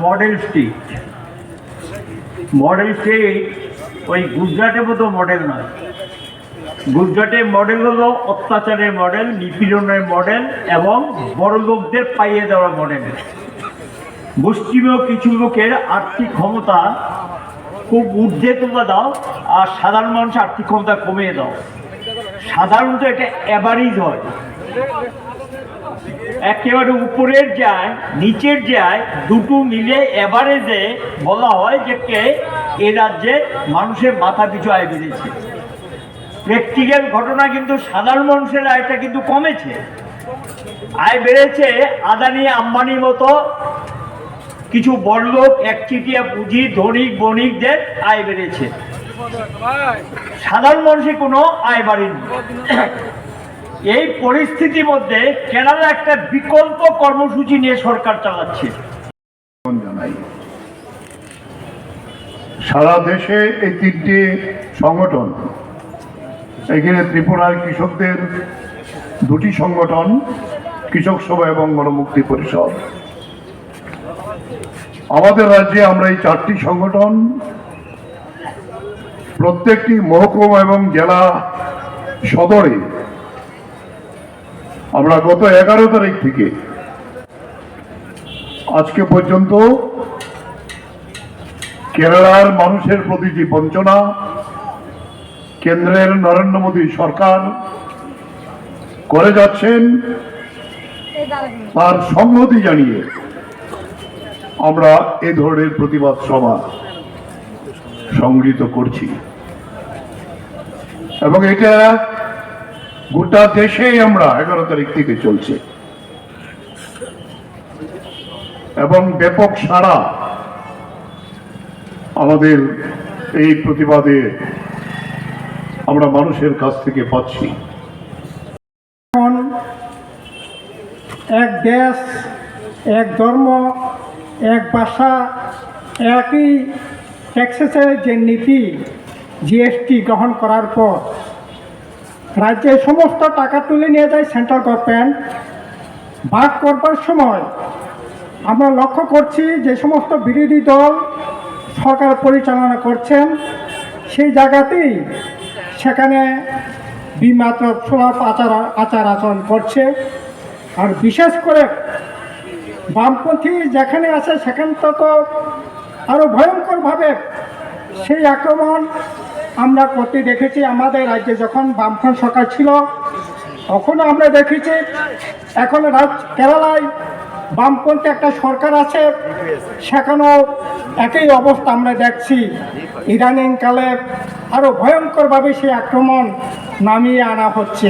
Model state. Model state ওই গুজরাটের মতো মডেল নয়। গুজরাটের মডেল হলো অত্যাচারের মডেল, নিপীড়নের মডেল এবং বড় লোকদের পাইয়ে দেওয়ার মডেল। মুষ্টিমেয় কিছু লোকের আর্থিক ক্ষমতা খুব ঊর্ধ্বে তুলে দাও আর সাধারণ মানুষের আর্থিক ক্ষমতা কমিয়ে দাও। সাধারণত এটা অ্যাভারেজ হয়, একেবারে উপরের যায় নিচের যায় দুটো মিলে অ্যাভারেজে বলা হয় যে কে এ রাজ্যে মানুষের মাথা পিছু আয় বেড়েছে। প্র্যাকটিক্যাল ঘটনা কিন্তু সাধারণ মানুষের আয়টা কিন্তু কমেছে। আয় বেড়েছে আদানি আম্বানির মতো কিছু বড়লোক একচিটিয়া পুঁজি ধনিক বণিকদের আয় বেড়েছে, সাধারণ মানুষের কোনো আয় বাড়েনি। এই পরিস্থিতির মধ্যে কেরালা একটা বিকল্প কর্মসূচি নিয়ে সরকার চালাচ্ছে। সারা দেশে এই তিনটি সংগঠন, এখানে ত্রিপুরার কৃষকদের দুটি সংগঠন, কৃষক সভা এবং গণমুক্তি পরিষদ। আমাদের রাজ্যে আমরা এই চারটি সংগঠন প্রত্যেকটি মহকুমা এবং জেলা সদরে আমরা গত 11 তারিখ থেকে আজকে পর্যন্ত কেরালার মানুষের প্রতি যে বঞ্চনা কেন্দ্রের নরেন্দ্র মোদী সরকার করে যাচ্ছেন তার সংহতি জানিয়ে আমরা এ ধরনের প্রতিবাদ সভা সংগঠিত করছি এবং এটা গোটা দেশে আমরা 11 তারিখ থেকে চলছে এবং ব্যাপক সাড়া আমাদের এই প্রতিবাদে আমরা মানুষের কাছ থেকে পাচ্ছি। এক দেশ, এক ধর্ম, এক ভাষা, একই ট্যাক্সেসের যে নীতি জিএসটি গ্রহণ করার পর রাজ্যের সমস্ত টাকা তুলে নিয়ে যায় সেন্ট্রাল গভর্নমেন্ট। ভাগ করবার সময় আমরা লক্ষ্য করছি যে সমস্ত বিরোধী দল সরকার পরিচালনা করছেন সেই জায়গাতেই সেখানে বিমাত্র সুলভ আচার আচরণ করছে। আর বিশেষ করে বামপন্থী যেখানে আছে সেখানে তো আরও ভয়ঙ্করভাবে সেই আক্রমণ আমরা করতে দেখেছি। আমাদের রাজ্যে যখন বামফ্রন্ট সরকার ছিল তখনও আমরা দেখেছি। এখন কেরালায় বামপন্থী একটা সরকার আছে, সেখানেও একই অবস্থা আমরা দেখছি। ইদানিংকালে আরও ভয়ঙ্করভাবে সেই আক্রমণ নামিয়ে আনা হচ্ছে।